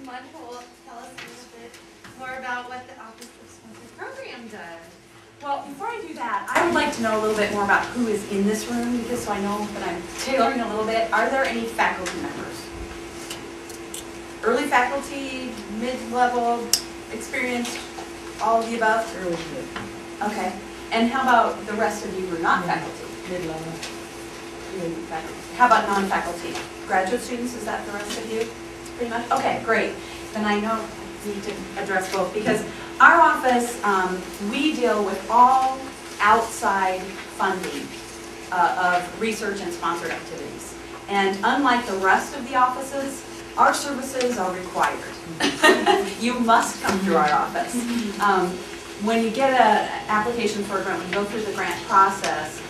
wonderful. Will tell us a little bit more about what the Office of Sponsored Program does. Well, before I do that, I would like to know a little bit more about who is in this room, because so I know that I'm tailoring a little bit. Are there any faculty members? Early faculty, mid-level, experienced, all of the above? Early mid. Okay. And how about the rest of you who are not faculty? Mid-level. How about non-faculty? Graduate students, is that the rest of you? Pretty much? Okay, great. Then I know I need to address both, because our office, we deal with all outside funding of research and sponsored activities. And unlike the rest of the offices, our services are required. You must come through our office. When you get an application for a grant, when you go through the grant process,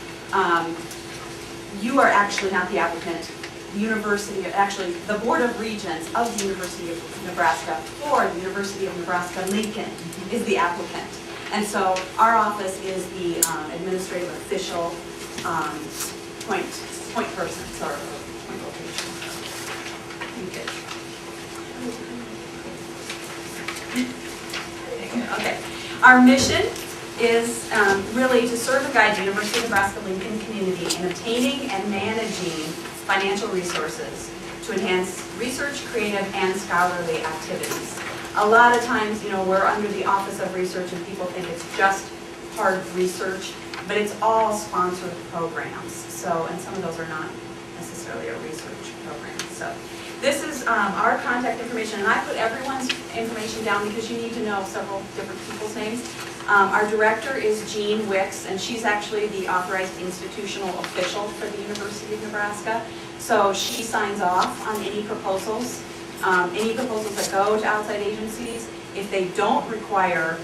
you are actually not the applicant. The university, actually the Board of Regents of the University of Nebraska for the University of Nebraska-Lincoln is the applicant. And so our office is the administrative official point person, or point location. Okay. Our mission is really to serve and guide the University of Nebraska-Lincoln community in obtaining and managing financial resources to enhance research, creative, and scholarly activities. A lot of times, you know, we're under the Office of Research and people think it's just hard research, but it's all sponsored programs. So, and some of those are not necessarily a research program. So, this is our contact information, and I put everyone's information down because you need to know several different people's names. Our director is Jean Wicks, and she's actually the authorized institutional official for the University of Nebraska. So she signs off on any proposals that go to outside agencies. If they don't require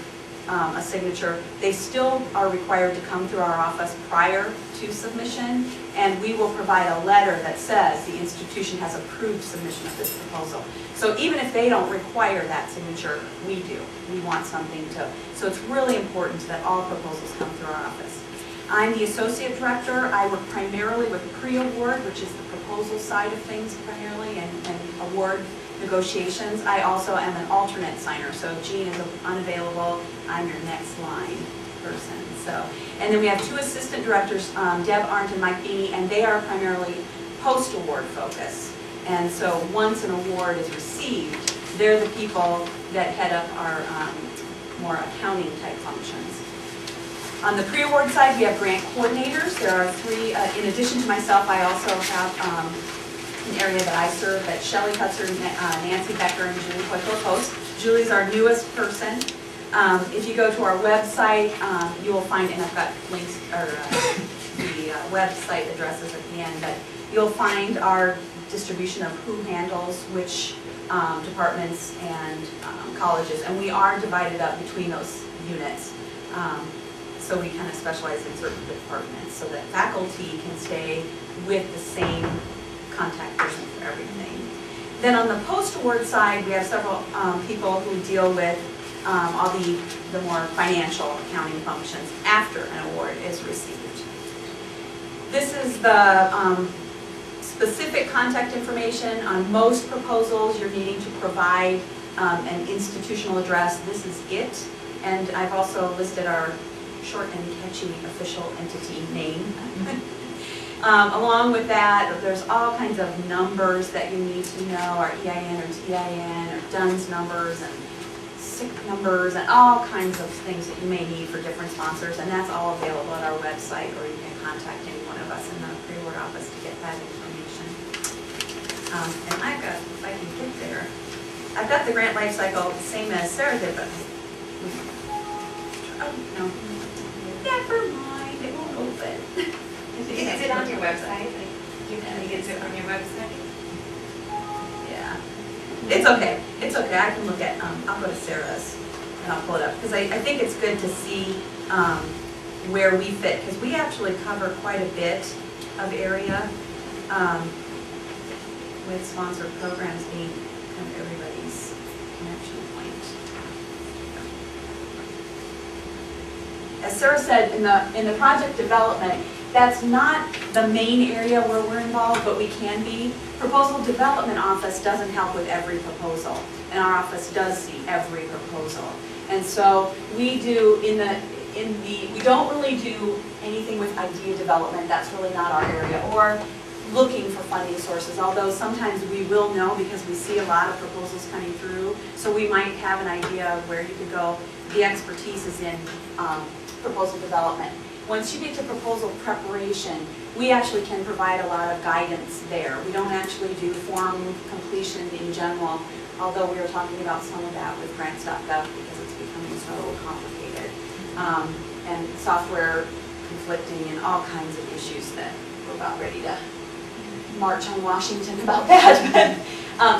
a signature, they still are required to come through our office prior to submission, and we will provide a letter that says the institution has approved submission of this proposal. So even if they don't require that signature, we do. We want something to, so it's really important that all proposals come through our office. I'm the associate director. I work primarily with pre-award, which is the proposal side of things primarily, and award negotiations. I also am an alternate signer, so Jean is unavailable. I'm your next line person. So, and then we have two assistant directors, Deb Arndt and Mike Beanie, and they are primarily post-award focused. And so once an award is received, they're the people that head up our more accounting type functions. On the pre-award side, we have grant coordinators. There are three, in addition to myself, I also have an area that I serve, that Shelley Hutzer, Nancy Becker, and Julie Hoyko-Post. Julie's our newest person. If you go to our website, you will find, and I've got links, or the website addresses at the end, but you'll find our distribution of who handles which departments and colleges, and we are divided up between those units. So we kind of specialize in certain departments so that faculty can stay with the same contact person for everything. Then on the post-award side, we have several people who deal with all the more financial accounting functions after an award is received. This is the specific contact information. On most proposals, you're needing to provide an institutional address. This is it. And I've also listed our short and catchy official entity name. Along with that, there's all kinds of numbers that you need to know, our EIN or TIN or DUNS numbers and SIC numbers and all kinds of things that you may need for different sponsors, and that's all available at our website, or you can contact any one of us in the pre-award office to get that information. And I've got, if I can get there, I've got the grant life cycle the same as Sarah did, but oh no, never mind, it won't open. Is it on your website? Like, can you get it on your website? Yeah. It's okay. It's okay. I can look at, I'll go to Sarah's and I'll pull it up. Because I think it's good to see where we fit. Because we actually cover quite a bit of area with sponsored programs being kind of everybody's connection point. As Sarah said, in the project development, That's not the main area where we're involved, but we can be. Proposal development office doesn't help with every proposal, and our office does see every proposal. And so we do we don't really do anything with idea development. That's really not our area, or looking for funding sources, although sometimes we will know because we see a lot of proposals coming through. So we might have an idea of where you could go. The expertise is in proposal development. Once you get to proposal preparation, we actually can provide a lot of guidance there. We don't actually do form completion in general, although we were talking about some of that with grants.gov because it's becoming so complicated. And software conflicting and all kinds of issues that we're about ready to march on Washington about that.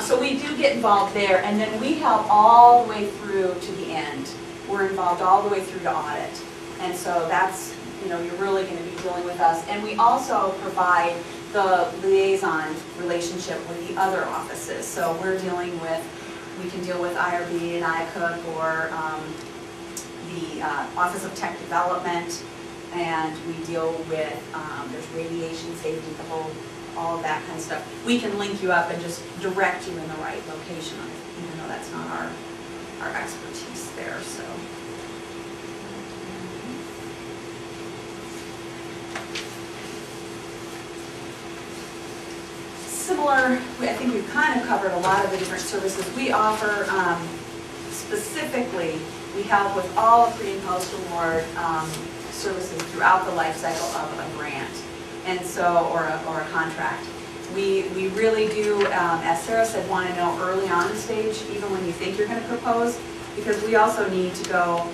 So we do get involved there, and then we help all the way through to the end. We're involved all the way through to audit. And so that's, you're really going to be dealing with us. And we also provide the liaison relationship with the other offices. So we can deal with IRB and IACUC, or the Office of Tech Development, and we deal with, there's radiation safety, all of that kind of stuff. We can link you up and just direct you in the right location, even though that's not our expertise there. So. Similar, I think we've kind of covered a lot of the different services we offer. Specifically, we help with all pre and post award services throughout the life cycle of a grant, and so or a contract. We really do, as Sarah said, want to know early on the stage, even when you think you're going to propose, because we also need to go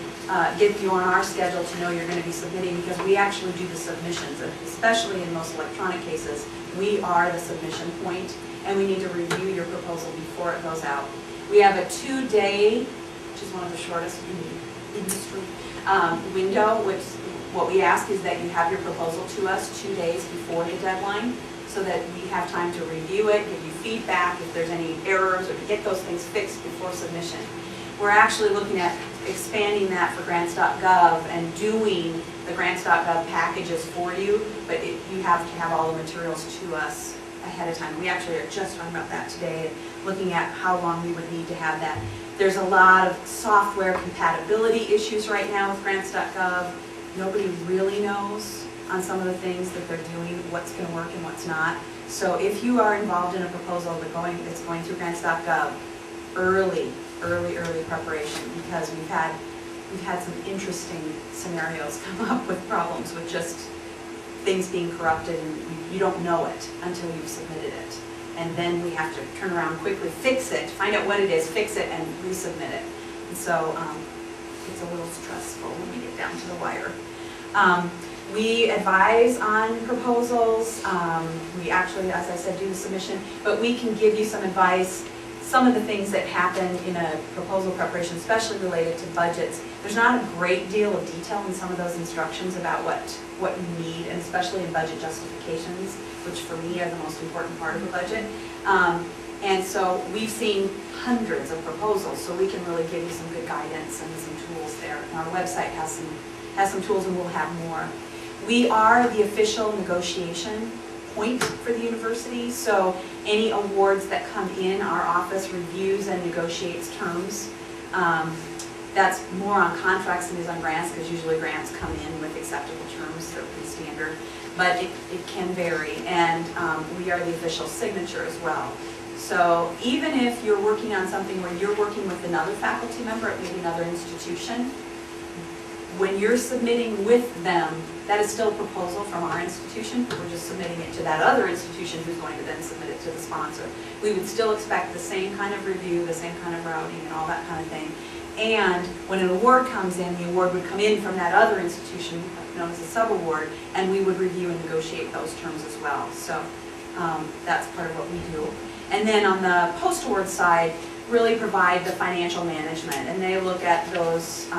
get you on our schedule to know you're going to be submitting, because we actually do the submissions, especially in most electronic cases. We are the submission point, and we need to review your proposal before it goes out. We have a 2-day, which is one of the shortest in the industry, window, which what we ask is that you have your proposal to us 2 days before the deadline, so that we have time to review it, give you feedback if there's any errors, or to get those things fixed before submission. We're actually looking at expanding that for grants.gov and doing the grants.gov packages for you, but you have to have all the materials to us ahead of time. We actually are just talking about that today, looking at how long we would need to have that. There's a lot of software compatibility issues right now with grants.gov. Nobody really knows on some of the things that they're doing, what's going to work and what's not. So if you are involved in a proposal that's going through grants.gov, early preparation, because we've had some interesting scenarios come up with problems with just things being corrupted, and you don't know it until you've submitted it. And then we have to turn around quickly, fix it, find out what it is, fix it, and resubmit it. And so it's a little stressful when we get down to the wire. We advise on proposals. We actually, as I said, do the submission, but we can give you some advice. Some of the things that happen in a proposal preparation, especially related to budgets, there's not a great deal of detail in some of those instructions about what you need, and especially in budget justifications, which for me are the most important part of the budget. And so we've seen hundreds of proposals, so we can really give you some good guidance and some tools there. And our website has some tools, and we'll have more. We are the official negotiation point for the university, so any awards that come in, our office reviews and negotiates terms. That's more on contracts than it is on grants, because usually grants come in with acceptable terms, they're pretty standard, but it can vary, and we are the official signature as well. So even if you're working on something where you're working with another faculty member at maybe another institution, when you're submitting with them, that is still a proposal from our institution. We're just submitting it to that other institution who's going to then submit it to the sponsor. We would still expect the same kind of review, the same kind of routing, and all that kind of thing. And when an award comes in, the award would come in from that other institution, known as a sub-award, and we would review and negotiate those terms as well. So that's part of what we do. And then on the post-award side, really provide the financial management, and they look at those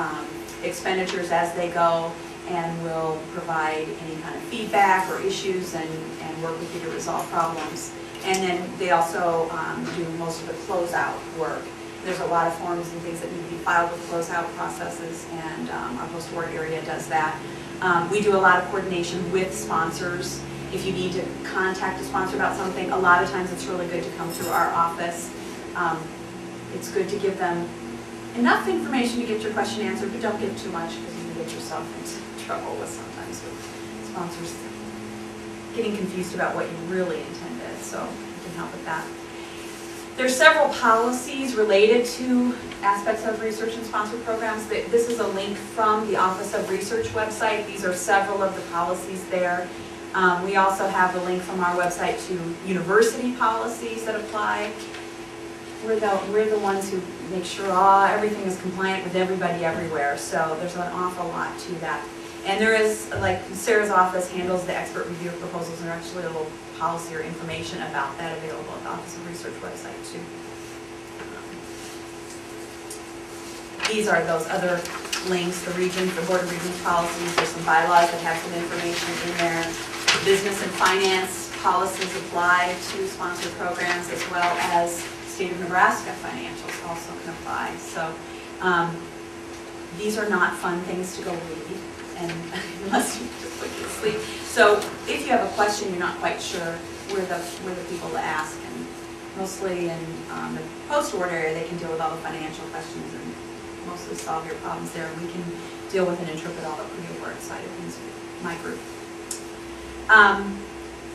expenditures as they go, and will provide any kind of feedback or issues and work with you to resolve problems. And then they also do most of the closeout work. There's a lot of forms and things that need to be filed with closeout processes, and our post-award area does that. We do a lot of coordination with sponsors. If you need to contact a sponsor about something, a lot of times it's really good to come through our office. It's good to give them enough information to get your question answered, but don't give too much because you can get yourself into trouble with sometimes with sponsors getting confused about what you really intended, so we can help with that. There's several policies related to aspects of research and sponsored programs. This is a link from the Office of Research website. These are several of the policies there. We also have a link from our website to university policies that apply. We're the ones who make sure everything is compliant with everybody everywhere, so there's an awful lot to that. And there is, like Sarah's office handles the expert review of proposals, and there's actually a little policy or information about that available at the Office of Research website too. These are those other links, the Board of Regents policies. There's some bylaws that have some information in there. Business and finance policies apply to sponsored programs, as well as State of Nebraska financials also can apply. So these are not fun things to go read, and unless you just put you to sleep. So if you have a question you're not quite sure, we're the people to ask, and mostly in the post-award area they can deal with all the financial questions and mostly solve your problems there. We can deal with and interpret all the pre-award side of things with my group.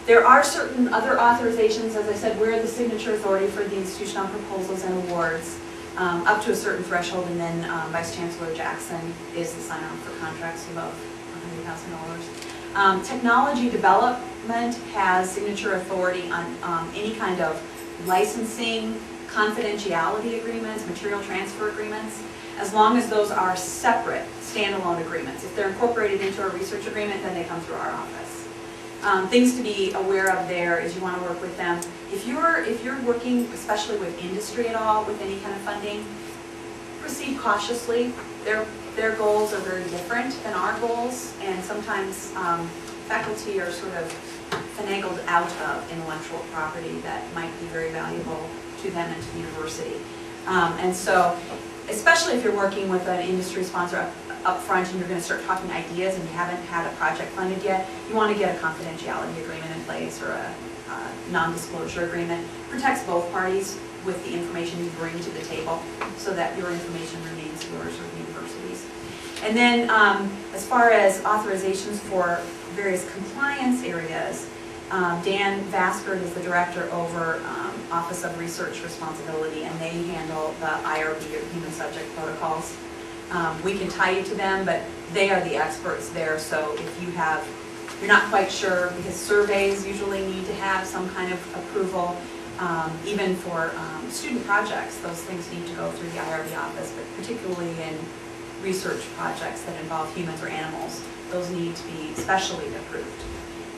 There are certain other authorizations. As I said, we're the signature authority for the institution on proposals and awards up to a certain threshold, and then Vice Chancellor Jackson is the sign-on for contracts above $100,000. Technology development has signature authority on any kind of licensing, confidentiality agreements, material transfer agreements, as long as those are separate, standalone agreements. If they're incorporated into a research agreement, then they come through our office. Things to be aware of there is you want to work with them. If you're working, especially with industry at all, with any kind of funding, proceed cautiously. Their goals are very different than our goals, and sometimes faculty are sort of finagled out of intellectual property that might be very valuable to them and to the university. And so, especially if you're working with an industry sponsor up front and you're going to start talking ideas and you haven't had a project funded yet, you want to get a confidentiality agreement in place or a non-disclosure agreement. Protects both parties with the information you bring to the table so that your information remains yours or the university's. And then as far as authorizations for various compliance areas, Dan Vaskert is the director over Office of Research Responsibility, and they handle the IRB, or Human Subject Protocols. We can tie you to them, but they are the experts there. So if you're not quite sure, because surveys usually need to have some kind of approval, even for student projects, those things need to go through the IRB office, but particularly in research projects that involve humans or animals, those need to be specially approved.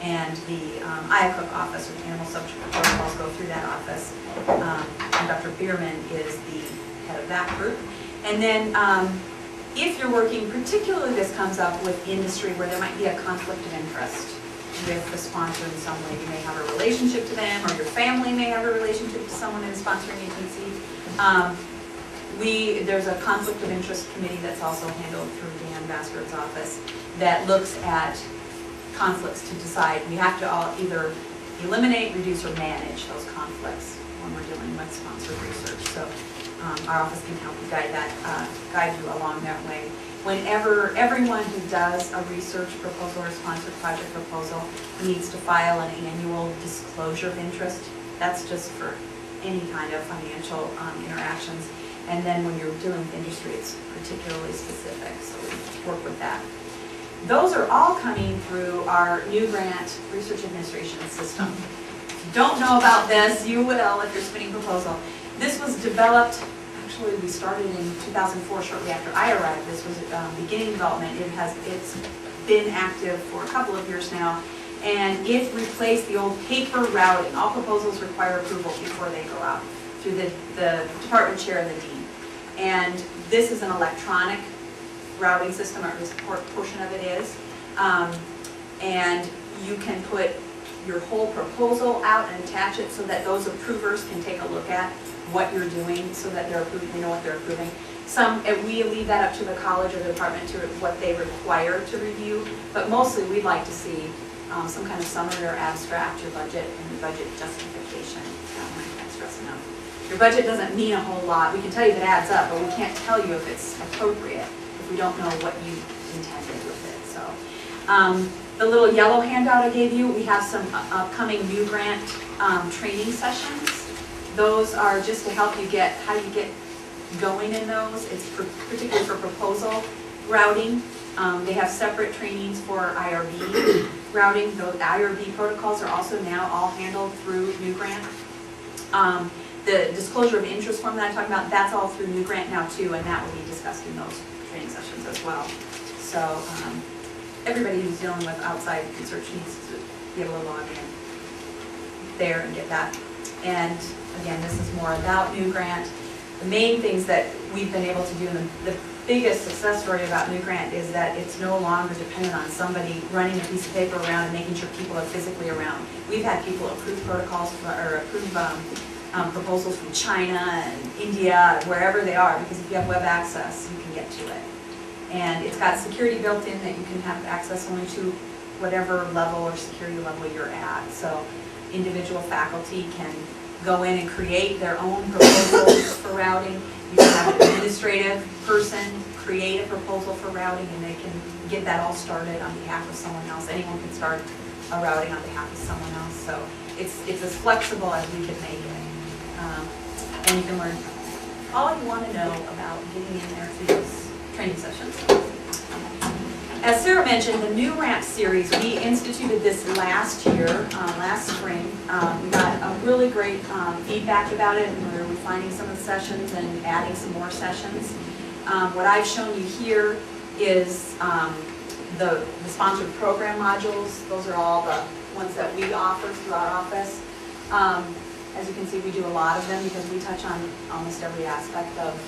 And the IACUC office, or the Animal Subject Protocols, go through that office. And Dr. Bierman is the head of that group. And then if you're working, particularly this comes up with industry where there might be a conflict of interest with the sponsor in some way. You may have a relationship to them, or your family may have a relationship to someone in the sponsoring agency. There's a conflict of interest committee that's also handled through Dan Vaskert's office that looks at conflicts to decide. We have to all either eliminate, reduce, or manage those conflicts when we're dealing with sponsored research. So our office can help you guide you along that way. Whenever everyone who does a research proposal or sponsored project proposal needs to file an annual disclosure of interest, that's just for any kind of financial interactions. And then when you're dealing with industry, it's particularly specific, so we work with that. Those are all coming through our new grant research administration system. If you don't know about this, you will if you're submitting a proposal. This was developed, actually we started in 2004, shortly after I arrived. This was beginning development. It's been active for a couple of years now, and it replaced the old paper routing. All proposals require approval before they go out through the department chair and the dean. And this is an electronic routing system, or at least a portion of it is. And you can put your whole proposal out and attach it so that those approvers can take a look at what you're doing, so that they know what they're approving. We leave that up to the college or the department to what they require to review, but mostly we'd like to see some kind of summary or abstract, your budget and your budget justification. I can't stress enough. Your budget doesn't mean a whole lot. We can tell you if it adds up, but we can't tell you if it's appropriate if we don't know what you intended with it. So, the little yellow handout I gave you, we have some upcoming new grant training sessions. Those are just to help you get how you get going in those. It's particularly for proposal routing. They have separate trainings for IRB routing. Those IRB protocols are also now all handled through New Grant. The disclosure of interest form that I'm talking about, that's all through New Grant now too, and that will be discussed in those training sessions as well. So everybody who's dealing with outside research needs to be able to log in there and get that. And again, this is more about New Grant. The main things that we've been able to do, and the biggest success story about New Grant is that it's no longer dependent on somebody running a piece of paper around and making sure people are physically around. We've had people approve protocols or approve proposals from China and India, wherever they are, because if you have web access, you can get to it. And it's got security built in that you can have access only to whatever level or security level you're at. So individual faculty can go in and create their own proposals for routing. You can have an administrative person create a proposal for routing, and they can get that all started on behalf of someone else. Anyone can start a routing on behalf of someone else. So it's as flexible as we can make it. And you can learn all you want to know about getting in there for these training sessions. As Sarah mentioned, the New Ramp series, we instituted this last year, last spring. We got a really great feedback about it, and we're refining some of the sessions and adding some more sessions. What I've shown you here is the sponsored program modules. Those are all the ones that we offer through our office. As you can see, we do a lot of them because we touch on almost every aspect of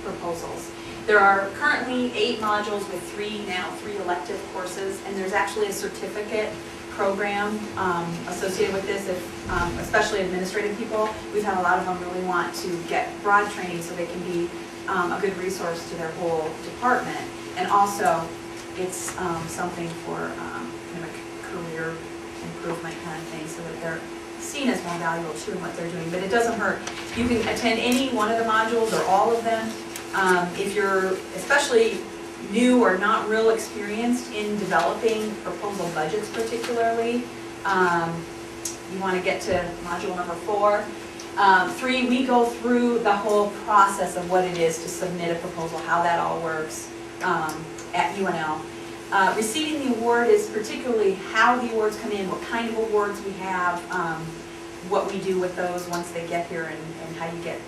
proposals. There are currently 8 modules with 3 elective courses, and there's actually a certificate program associated with this, especially administrative people. We've had a lot of them really want to get broad training so they can be a good resource to their whole department. And also, it's something for kind of a career improvement kind of thing, so that they're seen as more valuable too in what they're doing. But it doesn't hurt. You can attend any one of the modules or all of them. If you're especially new or not real experienced in developing proposal budgets particularly, you want to get to module number 4. 3, we go through the whole process of what it is to submit a proposal, how that all works at UNL. Receiving the award is particularly how the awards come in, what kind of awards we have, what we do with those once they get here, and how you get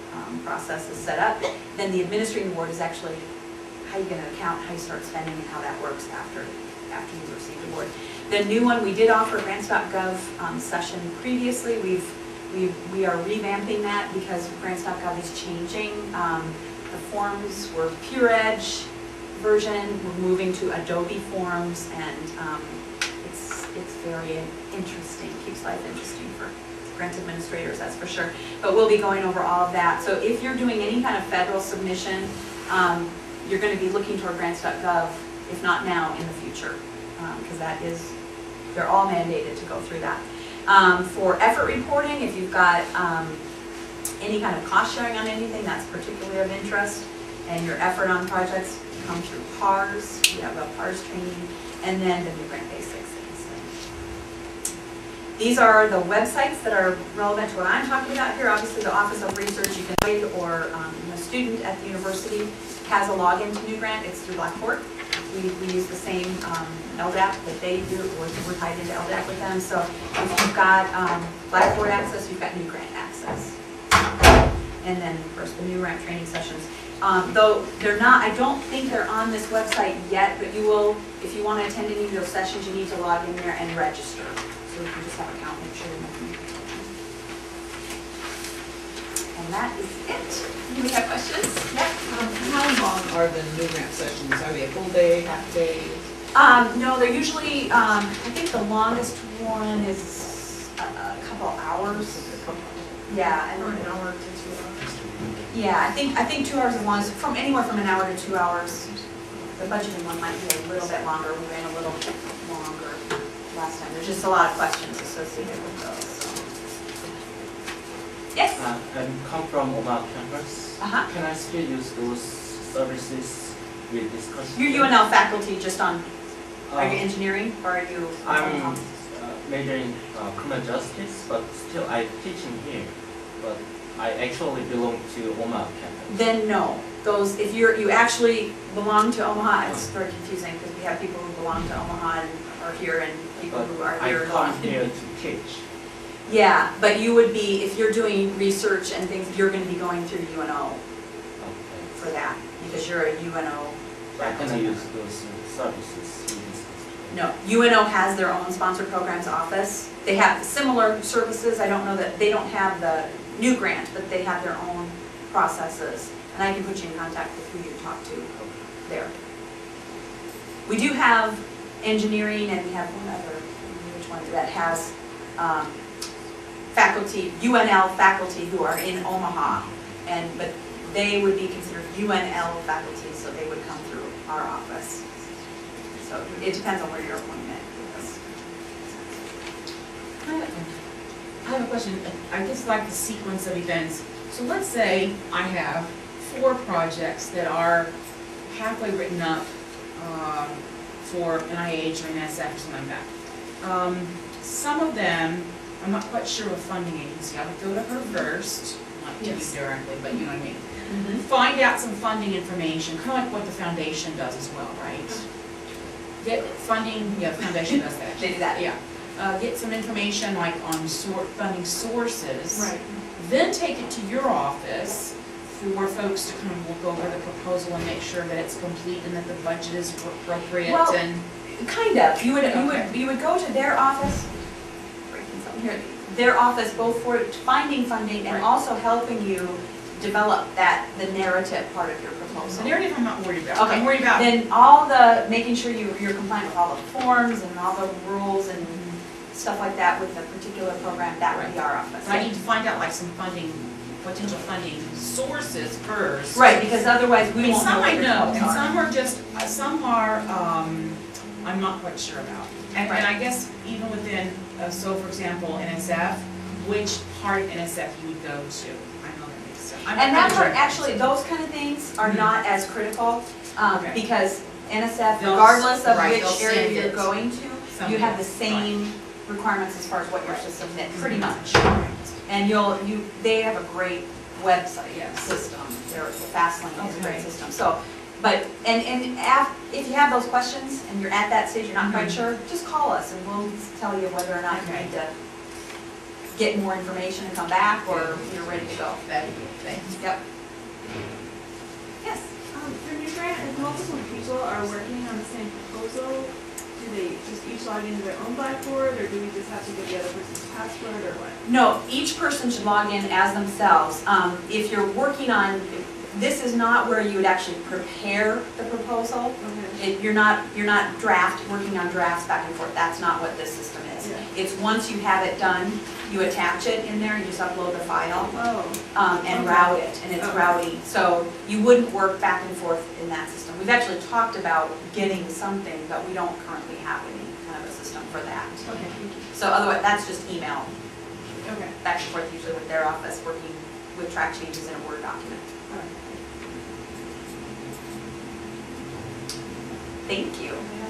processes set up. Then the administrative award is actually how you get an account, how you start spending, and how that works after you receive the award. The new one, we did offer a grants.gov session previously. We are revamping that because grants.gov is changing. The forms were Pure Edge version. We're moving to Adobe Forms, and it's very interesting. Keeps life interesting for grant administrators, that's for sure. But we'll be going over all of that. So if you're doing any kind of federal submission, you're going to be looking toward grants.gov, if not now, in the future, because they're all mandated to go through that. For effort reporting, if you've got any kind of cost sharing on anything that's particularly of interest, and your effort on projects come through PARS, we have a PARS training, and then the New Grant Basics. These are the websites that are relevant to what I'm talking about here. Obviously, the Office of Research, you can find, or a student at the university has a login to New Grant. It's through Blackboard. We use the same LDAP that they do. We're tied into LDAP with them. So if you've got Blackboard access, you've got New Grant access. And then, of course, the New Grant training sessions. Though they're not, I don't think they're on this website yet, but you will, if you want to attend any of those sessions, you need to log in there and register. So you can just have an account, make sure you're making. And that is it. Do we have questions? Yep. How long are the New Grant sessions? Are they a full day, half day? No, they're usually, I think the longest one is a couple hours. Yeah, and Or an hour to 2 hours. Yeah, I think 2 hours is long, from anywhere from an hour to 2 hours. The budgeting one might be a little bit longer, we ran a little longer last time. There's just a lot of questions associated with those, so. Yes? I come from Omaha campus. Can I still use those services with this question? You're UNL faculty just on, are you Uh, engineering or are you? I'm majoring criminal justice, but still I teaching here. But I actually belong to Omaha campus. Then no, those, if you actually belong to Omaha, it's very confusing because we have people who belong to Omaha and are here and people But who are I here. come here to teach. Yeah, but you would be, if you're doing research and things, you're gonna be going through UNO Okay. for that, because you're a UNO So I can faculty. use those services in this question. No, UNO has their own sponsor programs office. They have similar services, I don't know that, they don't have the new grant, but they have their own processes. And I can put you in contact with who you talk to there. We do have engineering and we have one other, which one, that has faculty, UNL faculty who are in Omaha. But they would be considered UNL faculty, so they would come through our office. So it depends on where your appointment is. I have a question. I just like the sequence of events. So let's say I have 4 projects that are halfway written up for NIH or NSF or something like that. Some of them, I'm not quite sure what funding agency. I would go to her first, not to you Yes. directly, but you know what I mean. Find out some funding information, kind of like what the foundation does as well, right? Get funding, yeah, the foundation does that. They do that. Yeah. Get some information like on funding sources. Right. Then take it to your office for folks to kind of look over the proposal and make sure that it's complete and that the budget is appropriate Well, and. Kind of. You would Okay. you would go to their office, breaking something here, their office both for finding funding and Right. also helping you develop the narrative part of your proposal. The narrative I'm not worried about. Okay. I'm worried about. Then all the, making sure you're compliant with all the forms and all the rules and stuff like that with the particular program, that would be our office. But I need to find out like some funding, potential funding sources first. Right, because otherwise I we mean, won't know some what I your know, goals and are. some are just, some are, I'm not quite sure about. And I guess even within, so for example, NSF, which part of NSF you would go to? I know that makes sense. I'm And not that sure. part, actually, those kind of things are Mhm. not as critical, Okay. because NSF, They'll- regardless of right, which they'll area send you're it going to, you somewhere. have the same requirements as far as what you're to submit, pretty much. Right. And they have a great website Yes. system, the FastLane is a great Okay. system, so, but, if you have those questions and you're at that stage, you're not quite Mhm. sure, just call us and we'll tell you whether or not you Okay. need to get more information and come back, or you're ready to go. That'd be good, thanks. Yep. Yes? For new grant, if multiple people are working on the same proposal, do they just each log into their own Blackboard, or do we just have to get the other person's password, or what? No, each person should log in as themselves. If you're working on, this is not where you would actually prepare the proposal. Okay. You're not working on drafts back and forth. That's not what this system is. Yeah. It's once you have it done, you attach it in there, you just upload the file, Oh, and Okay. route it, and it's Oh. routing. So you wouldn't work back and forth in that system. We've actually talked about getting something, but we don't currently have any kind of a system for that. okay, thank you. So otherwise, that's just email Okay, back and forth, usually with their office, working with track changes in a Word document. all right. Thank you. Okay.